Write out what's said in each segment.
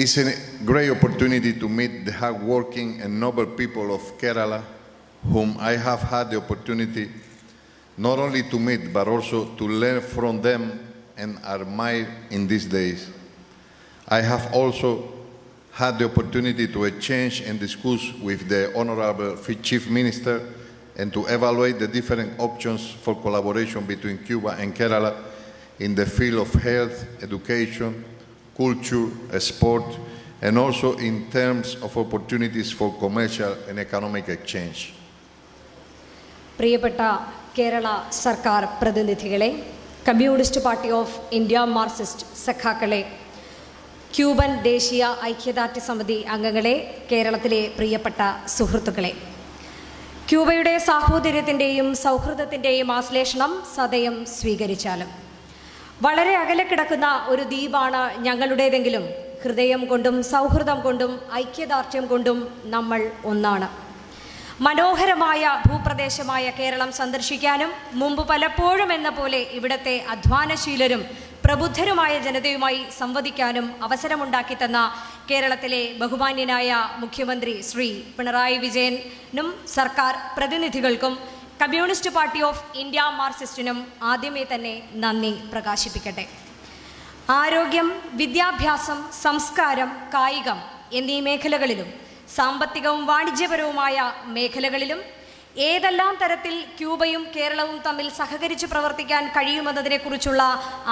It's a great opportunity to meet the hardworking and noble people of Kerala, whom I have had the opportunity not only to meet but also to learn from them and admire in these days. I have also had the opportunity to exchange and discuss with the Honorable Chief Minister and to evaluate the different options for collaboration between Cuba and Kerala in the field of health, education, culture, sport, and also in terms of opportunities for commercial and economic exchange. പ്രിയപ്പെട്ട കേരള സർക്കാർ പ്രതിനിധികളെ, communist party of India Marxist സഖാക്കളെ, Cuban ദേശീയ ഐക്യദാർഢ്യ സമിതി അംഗങ്ങളെ, കേരളത്തിലെ പ്രിയപ്പെട്ട സുഹൃത്തുക്കളെ, ക്യൂബയുടെ സാഹോദര്യത്തിൻ്റെയും സൗഹൃദത്തിൻ്റെയും ആശ്ലേഷണം സദയം സ്വീകരിച്ചാലും വളരെ അകലെ കിടക്കുന്ന ഒരു ദ്വീപാണ് ഞങ്ങളുടേതെങ്കിലും ഹൃദയം കൊണ്ടും സൗഹൃദം കൊണ്ടും ഐക്യദാർഢ്യം കൊണ്ടും നമ്മൾ ഒന്നാണ്. മനോഹരമായ ഭൂപ്രദേശമായ കേരളം സന്ദർശിക്കാനും മുമ്പ് പലപ്പോഴും എന്ന പോലെ ഇവിടുത്തെ അധ്വാനശീലരും പ്രബുദ്ധരുമായ ജനതയുമായി സംവദിക്കാനും അവസരമുണ്ടാക്കി തന്ന കേരളത്തിലെ ബഹുമാന്യനായ മുഖ്യമന്ത്രി ശ്രീ പിണറായി വിജയനും സർക്കാർ പ്രതിനിധികൾക്കും കമ്മ്യൂണിസ്റ്റ് പാർട്ടി ഓഫ് ഇന്ത്യ മാർക്സിസ്റ്റിനും ആദ്യമേ തന്നെ നന്ദി പ്രകാശിപ്പിക്കട്ടെ. ആരോഗ്യം, വിദ്യാഭ്യാസം, സംസ്കാരം, കായികം എന്നീ മേഖലകളിലും സാമ്പത്തികവും വാണിജ്യപരവുമായ മേഖലകളിലും ഏതെല്ലാം തരത്തിൽ ക്യൂബയും കേരളവും തമ്മിൽ സഹകരിച്ച് പ്രവർത്തിക്കാൻ കഴിയുമെന്നതിനെക്കുറിച്ചുള്ള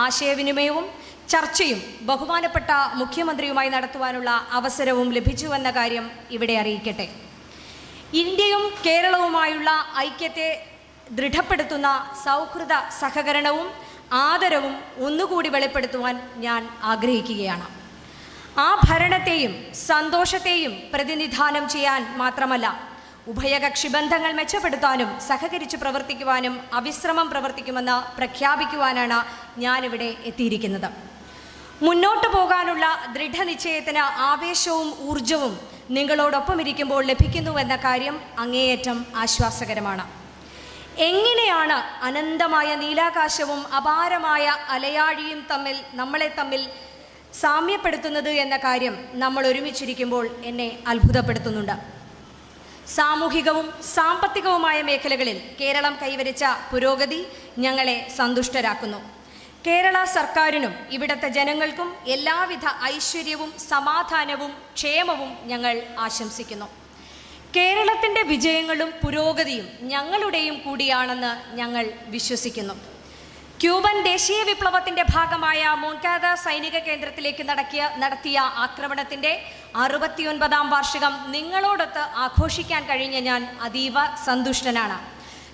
ആശയവിനിമയവും ചർച്ചയും ബഹുമാനപ്പെട്ട മുഖ്യമന്ത്രിയുമായി നടത്തുവാനുള്ള അവസരവും ലഭിച്ചുവെന്ന കാര്യം ഇവിടെ അറിയിക്കട്ടെ. ഇന്ത്യയും കേരളവുമായുള്ള ഐക്യത്തെ ദൃഢപ്പെടുത്തുന്ന സൗഹൃദ സഹകരണവും ആദരവും ഒന്നുകൂടി വെളിപ്പെടുത്തുവാൻ ഞാൻ ആഗ്രഹിക്കുകയാണ്. ആ ഭരണത്തെയും സന്തോഷത്തെയും പ്രതിനിധാനം ചെയ്യാൻ മാത്രമല്ല, ഉഭയകക്ഷി ബന്ധങ്ങൾ മെച്ചപ്പെടുത്താനും സഹകരിച്ച് പ്രവർത്തിക്കുവാനും അവിശ്രമം പ്രവർത്തിക്കുമെന്ന് പ്രഖ്യാപിക്കുവാനാണ് ഞാനിവിടെ എത്തിയിരിക്കുന്നത്. മുന്നോട്ട് പോകാനുള്ള ദൃഢനിശ്ചയത്തിന് ആവേശവും ഊർജവും നിങ്ങളോടൊപ്പം ഇരിക്കുമ്പോൾ ലഭിക്കുന്നുവെന്ന കാര്യം അങ്ങേയറ്റം ആശ്വാസകരമാണ്. എങ്ങനെയാണ് അനന്തമായ നീലാകാശവും അപാരമായ അലയാഴിയും നമ്മളെ തമ്മിൽ സാമ്യപ്പെടുത്തുന്നത് എന്ന കാര്യം നമ്മൾ ഒരുമിച്ചിരിക്കുമ്പോൾ എന്നെ അത്ഭുതപ്പെടുത്തുന്നുണ്ട്. സാമൂഹികവും സാമ്പത്തികവുമായ മേഖലകളിൽ കേരളം കൈവരിച്ച പുരോഗതി ഞങ്ങളെ സന്തുഷ്ടരാക്കുന്നു. കേരള സർക്കാരിനും ഇവിടുത്തെ ജനങ്ങൾക്കും എല്ലാവിധ ഐശ്വര്യവും സമാധാനവും ക്ഷേമവും ഞങ്ങൾ ആശംസിക്കുന്നു. കേരളത്തിൻ്റെ വിജയങ്ങളും പുരോഗതിയും ഞങ്ങളുടെയും കൂടിയാണെന്ന് ഞങ്ങൾ വിശ്വസിക്കുന്നു. ക്യൂബൻ ദേശീയ വിപ്ലവത്തിൻ്റെ ഭാഗമായ മോൺകാദ സൈനിക കേന്ദ്രത്തിലേക്ക് നടത്തിയ ആക്രമണത്തിൻ്റെ 69ാം വാർഷികം നിങ്ങളോടൊത്ത് ആഘോഷിക്കാൻ കഴിഞ്ഞ ഞാൻ അതീവ സന്തുഷ്ടനാണ്.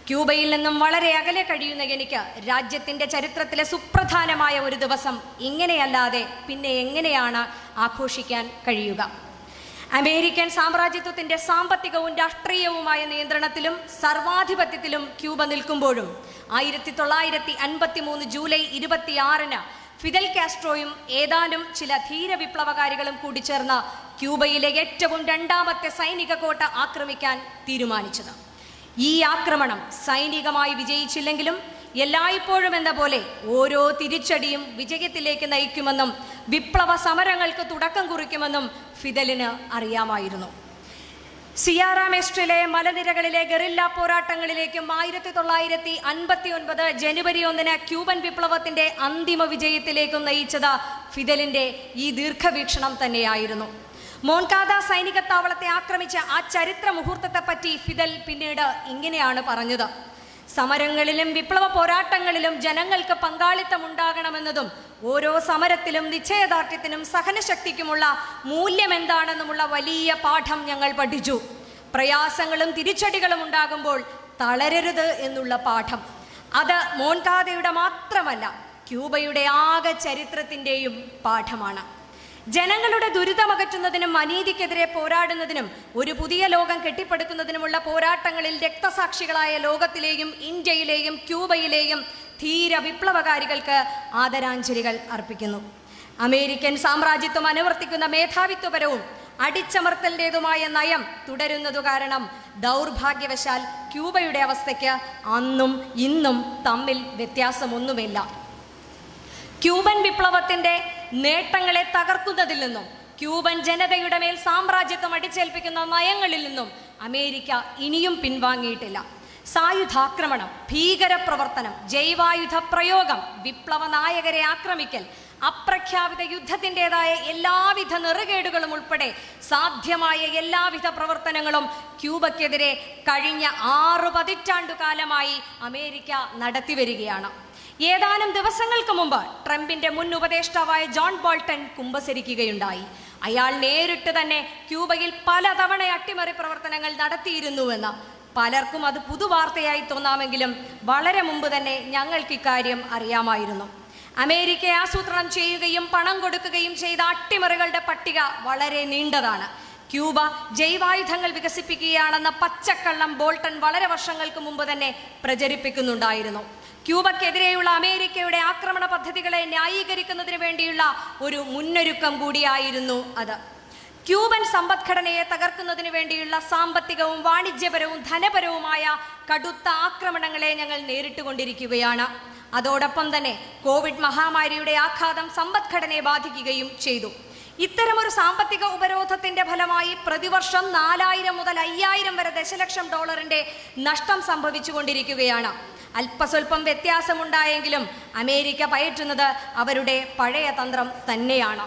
ക്യൂബയിൽ നിന്നും വളരെ അകലെ കഴിയുന്ന എനിക്ക് രാജ്യത്തിൻ്റെ ചരിത്രത്തിലെ സുപ്രധാനമായ ഒരു ദിവസം ഇങ്ങനെയല്ലാതെ പിന്നെ എങ്ങനെയാണ് ആഘോഷിക്കാൻ കഴിയുക? അമേരിക്കൻ സാമ്രാജ്യത്വത്തിൻ്റെ സാമ്പത്തികവും രാഷ്ട്രീയവുമായ നിയന്ത്രണത്തിലും സർവാധിപത്യത്തിലും ക്യൂബ നിൽക്കുമ്പോഴും 1953 ജൂലൈ 26-ന് ഫിദൽ കാസ്ട്രോയും ഏതാനും ചില ധീര വിപ്ലവകാരികളും കൂടി ചേർന്ന് ക്യൂബയിലെ ഏറ്റവും രണ്ടാമത്തെ സൈനിക കോട്ട ആക്രമിക്കാൻ തീരുമാനിച്ചത്. ഈ ആക്രമണം സൈനികമായി വിജയിച്ചില്ലെങ്കിലും എല്ലായ്പ്പോഴും എന്ന പോലെ ഓരോ തിരിച്ചടിയും വിജയത്തിലേക്ക് നയിക്കുമെന്നും വിപ്ലവ സമരങ്ങൾക്ക് തുടക്കം കുറിക്കുമെന്നും ഫിദലിന് അറിയാമായിരുന്നു. സിയാറ മെസ്ട്രിലെ മലനിരകളിലെ ഗറില്ല പോരാട്ടങ്ങളിലേക്കും 1959 ജനുവരി 1-ന് ക്യൂബൻ വിപ്ലവത്തിൻ്റെ അന്തിമ വിജയത്തിലേക്കും നയിച്ചത് ഫിദലിൻ്റെ ഈ ദീർഘവീക്ഷണം തന്നെയായിരുന്നു. മോൺകാദ സൈനിക താവളത്തെ ആക്രമിച്ച ആ ചരിത്ര മുഹൂർത്തത്തെപ്പറ്റി ഫിദൽ പിന്നീട് ഇങ്ങനെയാണ് പറഞ്ഞത്: സമരങ്ങളിലും വിപ്ലവ പോരാട്ടങ്ങളിലും ജനങ്ങൾക്ക് പങ്കാളിത്തമുണ്ടാകണമെന്നതും ഓരോ സമരത്തിലും നിശ്ചയദാർഢ്യത്തിനും സഹനശക്തിക്കുമുള്ള മൂല്യം എന്താണെന്നുമുള്ള വലിയ പാഠം ഞങ്ങൾ പഠിച്ചു. പ്രയാസങ്ങളും തിരിച്ചടികളും ഉണ്ടാകുമ്പോൾ തളരരുത് എന്നുള്ള പാഠം. അത് മോൺകാദയുടെ മാത്രമല്ല, ക്യൂബയുടെ ആകെ ചരിത്രത്തിൻ്റെയും പാഠമാണ്. ജനങ്ങളുടെ ദുരിതമകറ്റുന്നതിനും അനീതിക്കെതിരെ പോരാടുന്നതിനും ഒരു പുതിയ ലോകം കെട്ടിപ്പടുക്കുന്നതിനുമുള്ള പോരാട്ടങ്ങളിൽ രക്തസാക്ഷികളായ ലോകത്തിലെയും ഇന്ത്യയിലെയും ക്യൂബയിലെയും ധീര വിപ്ലവകാരികൾക്ക് ആദരാഞ്ജലികൾ അർപ്പിക്കുന്നു. അമേരിക്കൻ സാമ്രാജ്യത്വം അനുവർത്തിക്കുന്ന മേധാവിത്വപരവും അടിച്ചമർത്തലിൻ്റെതുമായ നയം തുടരുന്നതു കാരണം ദൗർഭാഗ്യവശാൽ ക്യൂബയുടെ അവസ്ഥയ്ക്ക് അന്നും ഇന്നും തമ്മിൽ വ്യത്യാസമൊന്നുമില്ല. ക്യൂബൻ വിപ്ലവത്തിൻ്റെ നേട്ടങ്ങളെ തകർക്കുന്നതിൽ നിന്നും ക്യൂബൻ ജനതയുടെ മേൽ സാമ്രാജ്യത്വം അടിച്ചേൽപ്പിക്കുന്ന നയങ്ങളിൽ നിന്നും അമേരിക്ക ഇനിയും പിൻവാങ്ങിയിട്ടില്ല. സായുധാക്രമണം, ഭീകരപ്രവർത്തനം, ജൈവായുധ പ്രയോഗം, വിപ്ലവ നായകരെ ആക്രമിക്കൽ, അപ്രഖ്യാപിത യുദ്ധത്തിൻ്റെതായ എല്ലാവിധ നെറുകേടുകളും ഉൾപ്പെടെ സാധ്യമായ എല്ലാവിധ പ്രവർത്തനങ്ങളും ക്യൂബയ്ക്കെതിരെ കഴിഞ്ഞ 6 പതിറ്റാണ്ടുകാലമായി അമേരിക്ക നടത്തിവരികയാണ്. ഏതാനും ദിവസങ്ങൾക്ക് മുമ്പ് ട്രംപിന്റെ മുൻ ഉപദേഷ്ടാവായ ജോൺ ബോൾട്ടൺ കുമ്പസരിക്കുകയുണ്ടായി. അയാൾ നേരിട്ട് തന്നെ ക്യൂബയിൽ പലതവണ അട്ടിമറി പ്രവർത്തനങ്ങൾ നടത്തിയിരുന്നുവെന്ന്. പലർക്കും അത് പുതുവാർത്തയായി തോന്നാമെങ്കിലും വളരെ മുമ്പ് തന്നെ ഞങ്ങൾക്ക് ഇക്കാര്യം അറിയാമായിരുന്നു. അമേരിക്കയെ ആസൂത്രണം ചെയ്യുകയും പണം കൊടുക്കുകയും ചെയ്ത അട്ടിമറികളുടെ പട്ടിക വളരെ നീണ്ടതാണ്. ക്യൂബ ജൈവായുധങ്ങൾ വികസിപ്പിക്കുകയാണെന്ന പച്ചക്കള്ളം ബോൾട്ടൺ വളരെ വർഷങ്ങൾക്ക് മുമ്പ് തന്നെ പ്രചരിപ്പിക്കുന്നുണ്ടായിരുന്നു. ക്യൂബക്കെതിരെയുള്ള അമേരിക്കയുടെ ആക്രമണ പദ്ധതികളെ ന്യായീകരിക്കുന്നതിന് വേണ്ടിയുള്ള ഒരു മുന്നൊരുക്കം കൂടിയായിരുന്നു അത്. ക്യൂബൻ സമ്പദ്ഘടനയെ തകർക്കുന്നതിന് വേണ്ടിയുള്ള സാമ്പത്തികവും വാണിജ്യപരവും ധനപരവുമായ കടുത്ത ആക്രമണങ്ങളെ ഞങ്ങൾ നേരിട്ടുകൊണ്ടിരിക്കുകയാണ്. അതോടൊപ്പം തന്നെ കോവിഡ് മഹാമാരിയുടെ ആഘാതം സമ്പദ്ഘടനയെ ബാധിക്കുകയും ചെയ്തു. ഇത്തരമൊരു സാമ്പത്തിക ഉപരോധത്തിന്റെ ഫലമായി പ്രതിവർഷം 4000 മുതൽ 5000 വരെ ദശലക്ഷം ഡോളറിന്റെ നഷ്ടം സംഭവിച്ചുകൊണ്ടിരിക്കുകയാണ്. അല്പസ്വല്പം വ്യത്യാസമുണ്ടായെങ്കിലും അമേരിക്ക പയറ്റുന്നത് അവരുടെ പഴയ തന്ത്രം തന്നെയാണ്.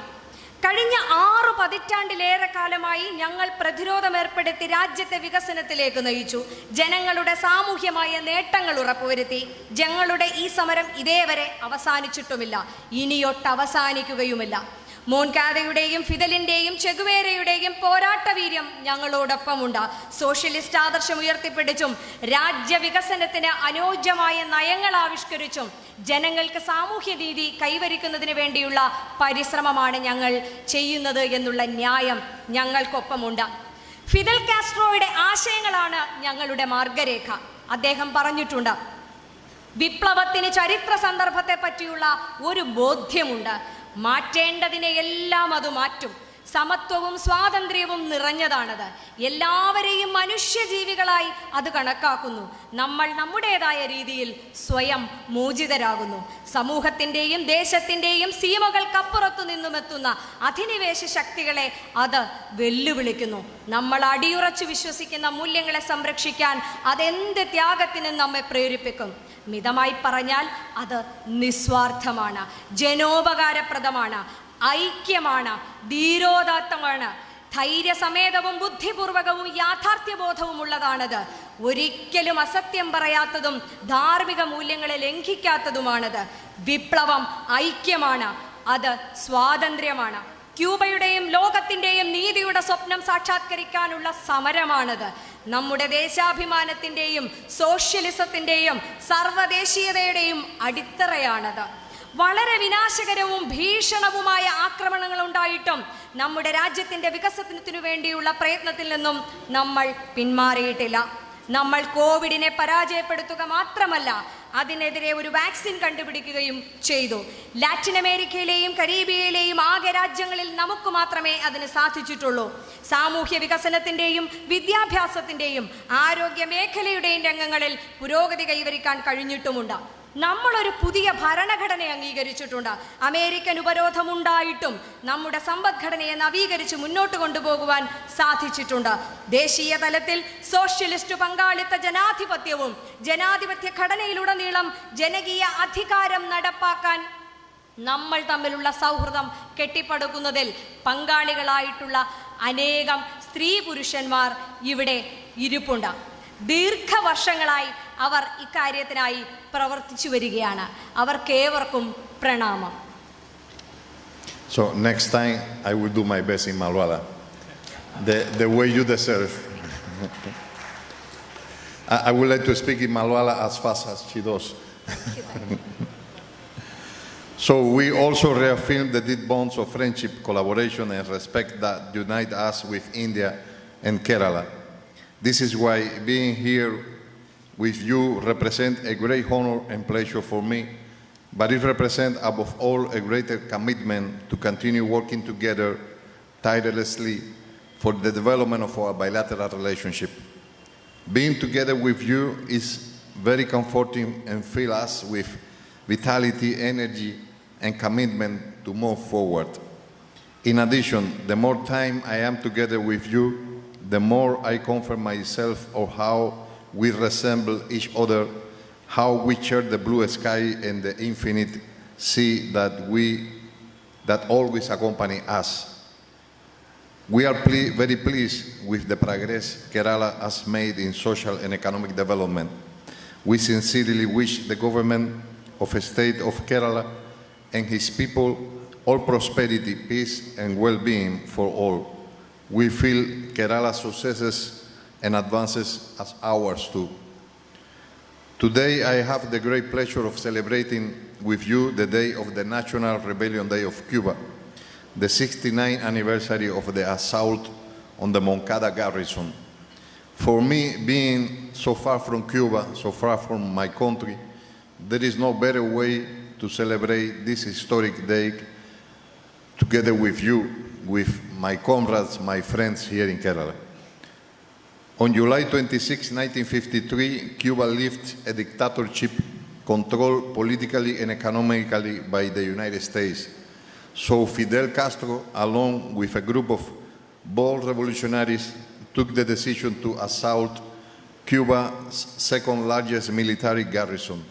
കഴിഞ്ഞ 6 പതിറ്റാണ്ടിലേറെ കാലമായി ഞങ്ങൾ പ്രതിരോധമേർപ്പെടുത്തി രാജ്യത്തെ വികസനത്തിലേക്ക് നയിച്ചു. ജനങ്ങളുടെ സാമൂഹ്യമായ നേട്ടങ്ങൾ ഉറപ്പുവരുത്തി. ഞങ്ങളുടെ ഈ സമരം ഇതേവരെ അവസാനിച്ചിട്ടുമില്ല, ഇനിയൊട്ട് അവസാനിക്കുകയുമില്ല. മോൻകാദയുടെയും ഫിദലിന്റെയും ചെഗുവേരയുടെയും പോരാട്ടവീര്യം ഞങ്ങളോടൊപ്പമുണ്ട്. സോഷ്യലിസ്റ്റ് ആദർശം ഉയർത്തിപ്പിടിച്ചും രാജ്യവികസനത്തിന് അനുയോജ്യമായ നയങ്ങൾ ആവിഷ്കരിച്ചും ജനങ്ങൾക്ക് സാമൂഹ്യനീതി കൈവരിക്കുന്നതിന് വേണ്ടിയുള്ള പരിശ്രമമാണ് ഞങ്ങൾ ചെയ്യുന്നത് എന്നുള്ള ന്യായം ഞങ്ങൾക്കൊപ്പമുണ്ട്. ഫിദൽ കാസ്ട്രോയുടെ ആശയങ്ങളാണ് ഞങ്ങളുടെ മാർഗരേഖ. അദ്ദേഹം പറഞ്ഞിട്ടുണ്ട്, വിപ്ലവത്തിന് ചരിത്ര സന്ദർഭത്തെ പറ്റിയുള്ള ഒരു ബോധ്യമുണ്ട്. മാറ്റേണ്ടതിനെ എല്ലാം അത് മാറ്റും. സമത്വവും സ്വാതന്ത്ര്യവും നിറഞ്ഞതാണത്. എല്ലാവരെയും മനുഷ്യജീവികളായി അത് കണക്കാക്കുന്നു. നമ്മൾ നമ്മുടേതായ രീതിയിൽ സ്വയം മോചിതരാകുന്നു. സമൂഹത്തിൻ്റെയും ദേശത്തിൻ്റെയും സീമകൾക്കപ്പുറത്തു നിന്നുമെത്തുന്ന അധിനിവേശ ശക്തികളെ അത് വെല്ലുവിളിക്കുന്നു. നമ്മൾ അടിയുറച്ചു വിശ്വസിക്കുന്ന മൂല്യങ്ങളെ സംരക്ഷിക്കാൻ അതെന്ത് ത്യാഗത്തിനും നമ്മെ പ്രേരിപ്പിക്കും. മിതമായി പറഞ്ഞാൽ അത് നിസ്വാർത്ഥമാണ്, ജനോപകാരപ്രദമാണ്, ഐക്യമാണ്, ധീരോദാത്തമാണ്, ധൈര്യസമേതവും ബുദ്ധിപൂർവകവും യാഥാർത്ഥ്യബോധവും ഉള്ളതാണത്. ഒരിക്കലും അസത്യം പറയാത്തതും ധാർമ്മിക മൂല്യങ്ങളെ ലംഘിക്കാത്തതുമാണത്. വിപ്ലവം ഐക്യമാണ്, അത് സ്വാതന്ത്ര്യമാണ്. ക്യൂബയുടെയും ലോകത്തിൻ്റെയും നീതിയുടെ സ്വപ്നം സാക്ഷാത്കരിക്കാനുള്ള സമരമാണത്. നമ്മുടെ ദേശാഭിമാനത്തിൻ്റെയും സോഷ്യലിസത്തിൻ്റെയും സർവ്വദേശീയതയുടെയും അടിത്തറയാണത്. വളരെ വിനാശകരവും ഭീഷണവുമായ ആക്രമണങ്ങൾ ഉണ്ടായിട്ടും നമ്മുടെ രാജ്യത്തിൻ്റെ വികസനത്തിനു വേണ്ടിയുള്ള പ്രയത്നത്തിൽ നിന്നും നമ്മൾ പിന്മാറിയിട്ടില്ല. നമ്മൾ കോവിഡിനെ പരാജയപ്പെടുത്തുക മാത്രമല്ല, അതിനെതിരെ ഒരു വാക്സിൻ കണ്ടുപിടിക്കുകയും ചെയ്തു. ലാറ്റിൻ അമേരിക്കയിലെയും കരീബിയയിലെയും ആകെ രാജ്യങ്ങളിൽ നമുക്ക് മാത്രമേ അതിന് സാധിച്ചിട്ടുള്ളൂ. സാമൂഹ്യ വികസനത്തിൻ്റെയും വിദ്യാഭ്യാസത്തിൻ്റെയും ആരോഗ്യ മേഖലയുടെയും രംഗങ്ങളിൽ പുരോഗതി കൈവരിക്കാൻ കഴിഞ്ഞിട്ടുമുണ്ട്. നമ്മളൊരു പുതിയ ഭരണഘടന അംഗീകരിച്ചിട്ടുണ്ട്. അമേരിക്കൻ ഉപരോധമുണ്ടായിട്ടും നമ്മുടെ സമ്പദ്ഘടനയെ നവീകരിച്ച് മുന്നോട്ട് കൊണ്ടുപോകുവാൻ സാധിച്ചിട്ടുണ്ട്. ദേശീയ തലത്തിൽ സോഷ്യലിസ്റ്റ് പങ്കാളിത്ത ജനാധിപത്യവും ജനാധിപത്യ ഘടനയിലുടനീളം ജനകീയ അധികാരം നടപ്പാക്കാൻ നമ്മൾ തമ്മിലുള്ള സൗഹൃദം കെട്ടിപ്പടുക്കുന്നതിൽ പങ്കാളികളായിട്ടുള്ള അനേകം സ്ത്രീ പുരുഷന്മാർ ഇവിടെ ഇരിപ്പുണ്ട്. ദീർഘവർഷങ്ങളായി അവർ ഇക്കാര്യത്തിനായി പ്രവർത്തിച്ചു വരികയാണ്. അവർക്കേവർക്കും പ്രണാമം. So next time I will do my best in Malayalam, the way you deserve. I would like to speak in Malayalam as fast as she does. So we also reaffirm the deep bonds of friendship, collaboration, and respect that unite us with India and Kerala. This is why being here with you represents a great honor and pleasure for me, but it represents above all a greater commitment to continue working together tirelessly for the development of our bilateral relationship. Being together with you is very comforting and fills us with vitality, energy, and commitment to move forward. In addition, the more time I am together with you, the more I confirm myself of how we resemble each other, how we share the blue sky and the infinite sea that always accompany us. We are very pleased with the progress Kerala has made in social and economic development. We sincerely wish the government of the state of Kerala and his people all prosperity, peace, and well-being for all. We feel Kerala's successes and advances as ours too. Today, I have the great pleasure of celebrating with you the day of the National Rebellion Day of Cuba, the 69th anniversary of the assault on the Moncada garrison. For me, being so far from Cuba, so far from my country, there is no better way to celebrate this historic day together with you, with my comrades, my friends here in Kerala. On July 26, 1953, Cuba left a dictatorship controlled politically and economically by the United States. So Fidel Castro, along with a group of bold revolutionaries, took the decision to assault Cuba's second largest military garrison.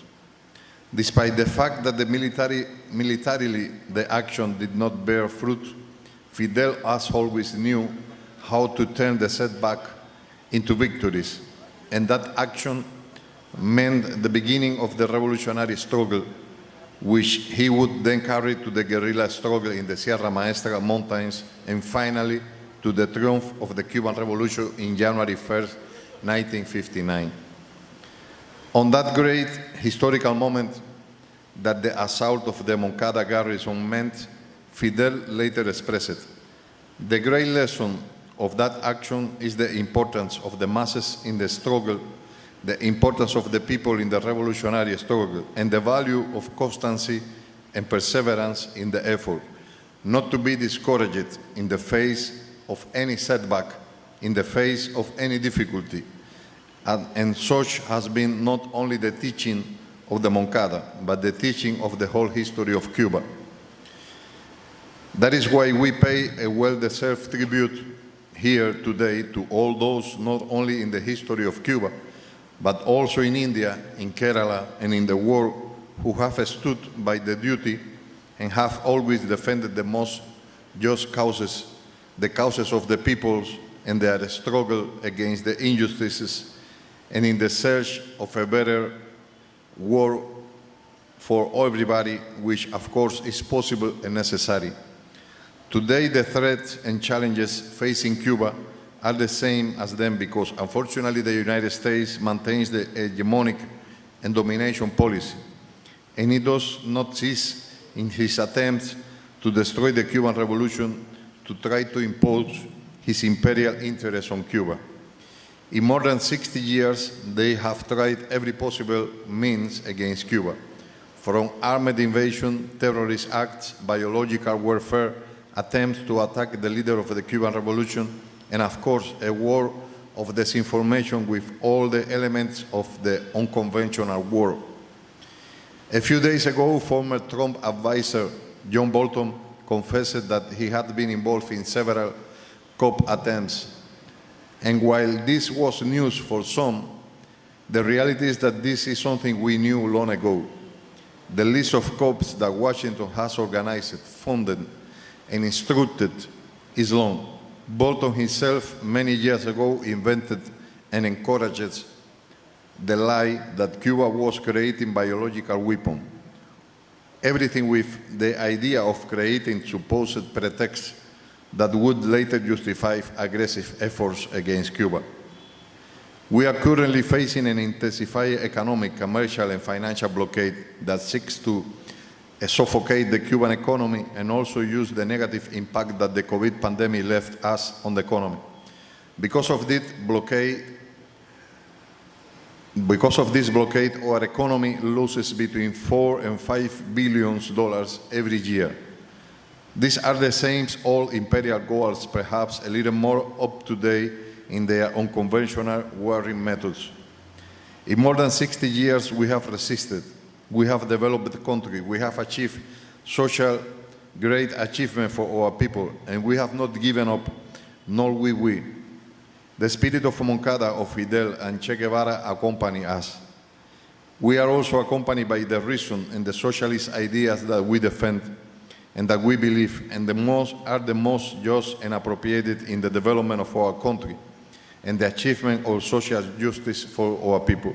Despite the fact that militarily the action did not bear fruit, Fidel, as always, knew how to turn the setback into victories, and that action meant the beginning of the revolutionary struggle, which he would then carry to the guerrilla struggle in the Sierra Maestra mountains, and finally to the triumph of the Cuban Revolution in January 1st, 1959. On that great historical moment that the assault of the Moncada garrison meant, Fidel later expressed it. The great lesson of that action is the importance of the masses in the struggle, the importance of the people in the revolutionary struggle, and the value of constancy and perseverance in the effort, not to be discouraged in the face of any setback, in the face of any difficulty. And such has been not only the teaching of the Moncada, but the teaching of the whole history of Cuba. That is why we pay a well-deserved tribute here today to all those not only in the history of Cuba, but also in India, in Kerala, and in the world who have stood by the duty and have always defended the most just causes, the causes of the peoples and their struggle against the injustices, and in the search of a better world for everybody, which of course is possible and necessary. Today, the threats and challenges facing Cuba are the same as them because, unfortunately, the United States maintains the hegemonic and domination policy, and it does not cease in his attempts to destroy the Cuban Revolution to try to impose his imperial interests on Cuba. In more than 60 years, they have tried every possible means against Cuba, from armed invasion, terrorist acts, biological warfare, attempts to attack the leader of the Cuban Revolution, and of course, a war of disinformation with all the elements of the unconventional war. A few days ago, former Trump advisor John Bolton confessed that he had been involved in several coup attempts. And while this was news for some, the reality is that this is something we knew long ago. The list of coups that Washington has organized, funded, and instructed is long. Bolton himself, many years ago, invented and encouraged the lie that Cuba was creating biological weapons. Everything with the idea of creating supposed pretexts that would later justify aggressive efforts against Cuba. We are currently facing an intensified economic, commercial, and financial blockade that seeks to suffocate the Cuban economy and also use the negative impact that the COVID pandemic left us on the economy. Because of this blockade, our economy loses between $4 and $5 billion every year. These are the same old imperial goals, perhaps a little more up to date in their unconventional warring methods. In more than 60 years, we have resisted. We have developed the country. We have achieved social great achievement for our people, and we have not given up, nor will we. The spirit of Moncada, of Fidel, and Che Guevara accompany us. We are also accompanied by the reason and the socialist ideas that we defend and that we believe, and are the most just and appropriated in the development of our country and the achievement of social justice for our people.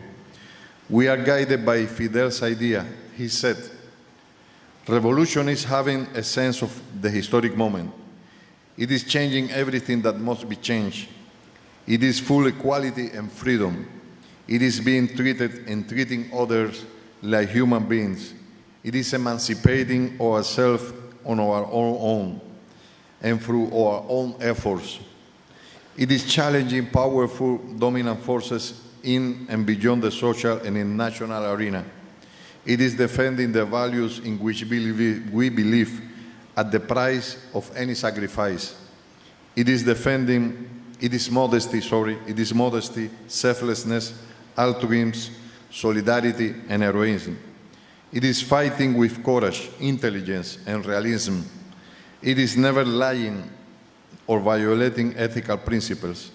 We are guided by Fidel's idea. He said, "Revolution is having a sense of the historic moment. It is changing everything that must be changed. It is full equality and freedom. It is being treated and treating others like human beings. It is emancipating ourselves on our own and through our own efforts. It is challenging powerful dominant forces in and beyond the social and national arena. It is defending the values in which we believe at the price of any sacrifice. It is modesty, selflessness, altruism, solidarity, and heroism. It is fighting with courage, intelligence, and realism. It is never lying or violating ethical principles.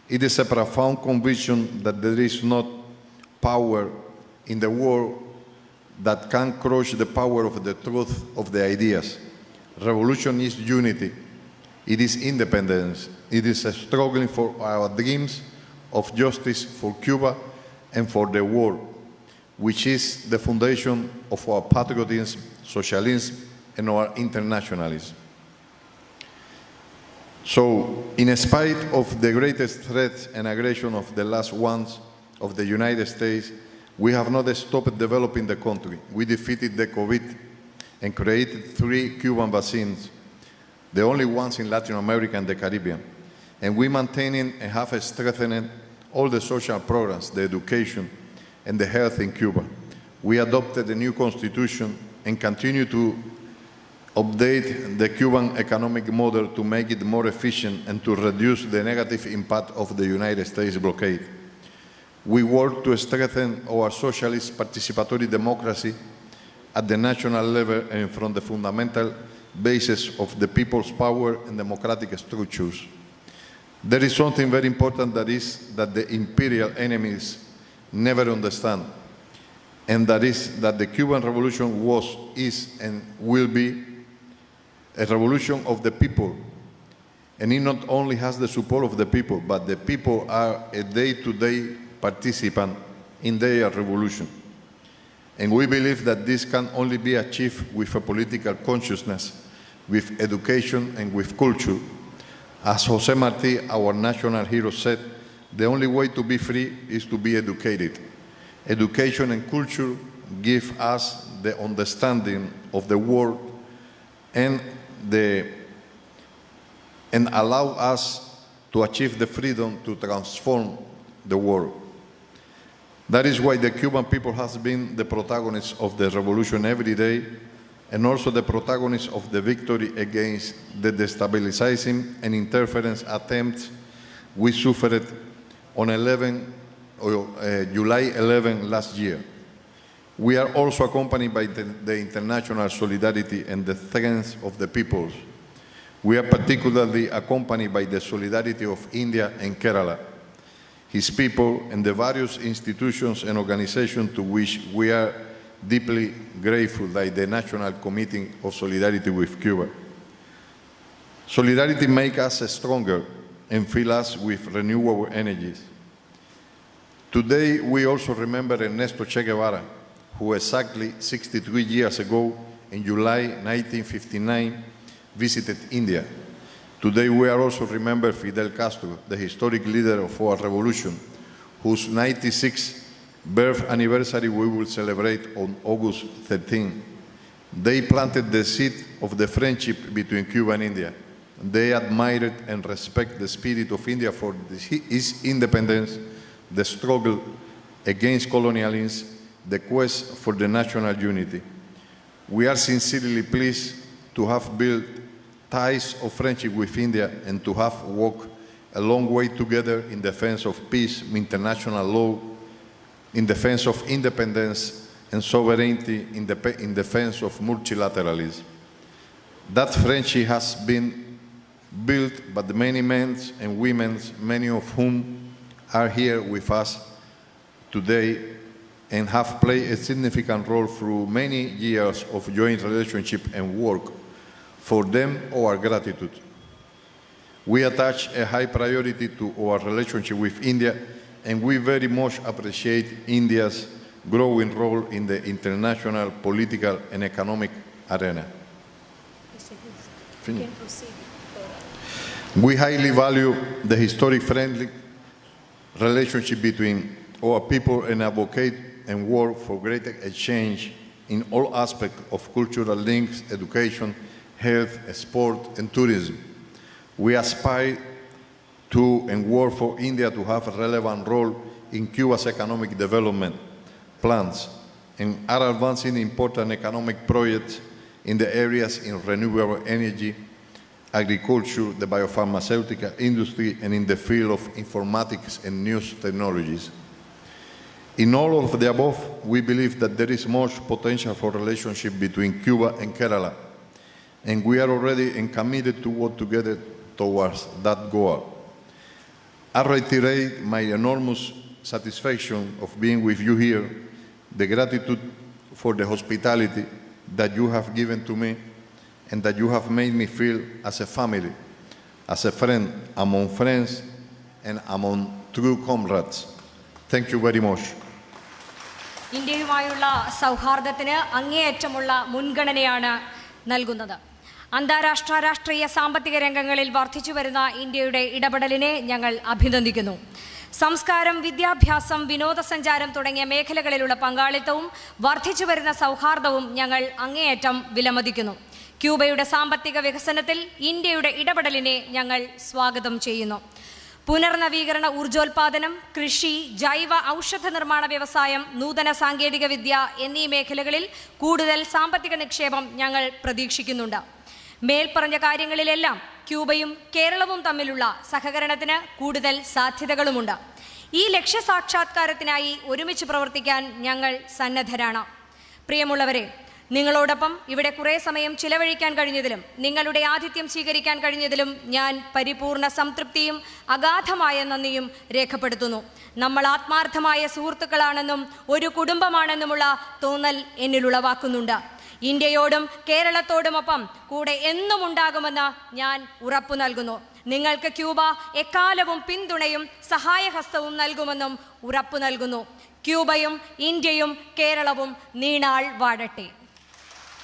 It is a profound conviction that there is not power in the world that can crush the power of the truth of the ideas. Revolution is unity. It is independence. It is a struggling for our dreams of justice for Cuba and for the world, which is the foundation of our patriotism, socialism, and our internationalism." So, in spite of the greatest threat and aggression of the last ones of the United States, we have not stopped developing the country. We defeated the COVID and created 3 Cuban vaccines, the only ones in Latin America and the Caribbean. And we maintaining and have strengthened all the social programs, the education, and the health in Cuba. We adopted a new constitution and continue to update the Cuban economic model to make it more efficient and to reduce the negative impact of the United States blockade. We work to strengthen our socialist participatory democracy at the national level and from the fundamental basis of the people's power and democratic structures. There is something very important, that is that the imperial enemies never understand, and that is that the Cuban Revolution was, is, and will be a revolution of the people. And it not only has the support of the people, but the people are a day-to-day participant in their revolution. And we believe that this can only be achieved with a political consciousness, with education, and with culture. As Jose Marti, our national hero, said, the only way to be free is to be educated. Education and culture give us the understanding of the world and allow us to achieve the freedom to transform the world. That is why the Cuban people has been the protagonists of the revolution every day, and also the protagonists of the victory against the destabilizing and interference attempts we suffered on July 11 last year. We are also accompanied by the international solidarity and the strength of the peoples. We are particularly accompanied by the solidarity of India and Kerala, his people, and the various institutions and organizations to which we are deeply grateful, like the National Committee of Solidarity with Cuba. Solidarity makes us stronger and fills us with renewable energies. Today, we also remember Ernesto Che Guevara, who exactly 63 years ago, in July 1959, visited India. Today, we are also remember Fidel Castro, the historic leader of our revolution, whose 96th birth anniversary we will celebrate on August 13. They planted the seed of the friendship between Cuba and India. They admired and respect the spirit of India for its independence, the struggle against colonialism, the quest for the national unity. We are sincerely pleased to have built ties of friendship with India and to have walked a long way together in defense of peace, international law, in defense of independence and sovereignty, in defense of multilateralism. That friendship has been built by the many men and women, many of whom are here with us today and have played a significant role through many years of joint relationship and work. For them, our gratitude. We attach a high priority to our relationship with India, and we very much appreciate India's growing role in the international political and economic arena. We highly value the historic friendly relationship between our people and advocate and work for greater exchange in all aspects of cultural links, education, health, sport, and tourism. We aspire to and work for India to have a relevant role in Cuba's economic development plans and are advancing important economic projects in the areas in renewable energy, agriculture, the biopharmaceutical industry, and in the field of informatics and news technologies. In all of the above, we believe that there is much potential for relationship between Cuba and Kerala, and we are already committed to work together towards that goal. I reiterate my enormous satisfaction of being with you here, the gratitude for the hospitality that you have given to me, and that you have made me feel as a family, as a friend among friends, and among true comrades. Thank you very much. ഇന്ത്യയുമായുള്ള സൗഹാർദ്ദത്തിന് അങ്ങേയറ്റമുള്ള മുൻഗണനയാണ് നൽകുന്നത്. അന്താരാഷ്ട്ര രാഷ്ട്രീയ സാമ്പത്തിക രംഗങ്ങളിൽ വർദ്ധിച്ചുവരുന്ന ഇന്ത്യയുടെ ഇടപെടലിനെ ഞങ്ങൾ അഭിനന്ദിക്കുന്നു. സംസ്കാരം, വിദ്യാഭ്യാസം, വിനോദസഞ്ചാരം തുടങ്ങിയ മേഖലകളിലുള്ള പങ്കാളിത്തവും വർദ്ധിച്ചുവരുന്ന സൗഹാർദ്ദവും ഞങ്ങൾ അങ്ങേയറ്റം വിലമതിക്കുന്നു. ക്യൂബയുടെ സാമ്പത്തിക വികസനത്തിൽ ഇന്ത്യയുടെ ഇടപെടലിനെ ഞങ്ങൾ സ്വാഗതം ചെയ്യുന്നു. പുനർനവീകരണ ഊർജോൽപാദനം, കൃഷി, ജൈവ ഔഷധ നിർമ്മാണ വ്യവസായം, നൂതന സാങ്കേതിക വിദ്യ എന്നീ മേഖലകളിൽ കൂടുതൽ സാമ്പത്തിക നിക്ഷേപം ഞങ്ങൾ പ്രതീക്ഷിക്കുന്നുണ്ട്. മേൽപ്പറഞ്ഞ കാര്യങ്ങളിലെല്ലാം ക്യൂബയും കേരളവും തമ്മിലുള്ള സഹകരണത്തിന് കൂടുതൽ സാധ്യതകളുമുണ്ട്. ഈ ലക്ഷ്യസാക്ഷാത്കാരത്തിനായി ഒരുമിച്ച് പ്രവർത്തിക്കാൻ ഞങ്ങൾ സന്നദ്ധരാണ്. പ്രിയമുള്ളവരെ, നിങ്ങളോടൊപ്പം ഇവിടെ കുറേ സമയം ചിലവഴിക്കാൻ കഴിഞ്ഞതിലും നിങ്ങളുടെ ആതിഥ്യം സ്വീകരിക്കാൻ കഴിഞ്ഞതിലും ഞാൻ പരിപൂർണ സംതൃപ്തിയും അഗാധമായ നന്ദിയും രേഖപ്പെടുത്തുന്നു. നമ്മൾ ആത്മാർത്ഥമായ സുഹൃത്തുക്കളാണെന്നും ഒരു കുടുംബമാണെന്നുമുള്ള തോന്നൽ എന്നിലുളവാക്കുന്നുണ്ട്. ഇന്ത്യയോടും കേരളത്തോടുമൊപ്പം കൂടെ എന്നും ഉണ്ടാകുമെന്ന് ഞാൻ ഉറപ്പു നൽകുന്നു. നിങ്ങൾക്ക് ക്യൂബ എക്കാലവും പിന്തുണയും സഹായഹസ്തവും നൽകുമെന്നും ഉറപ്പു നൽകുന്നു. ക്യൂബയും ഇന്ത്യയും കേരളവും നീണാൾ വാഴട്ടെ.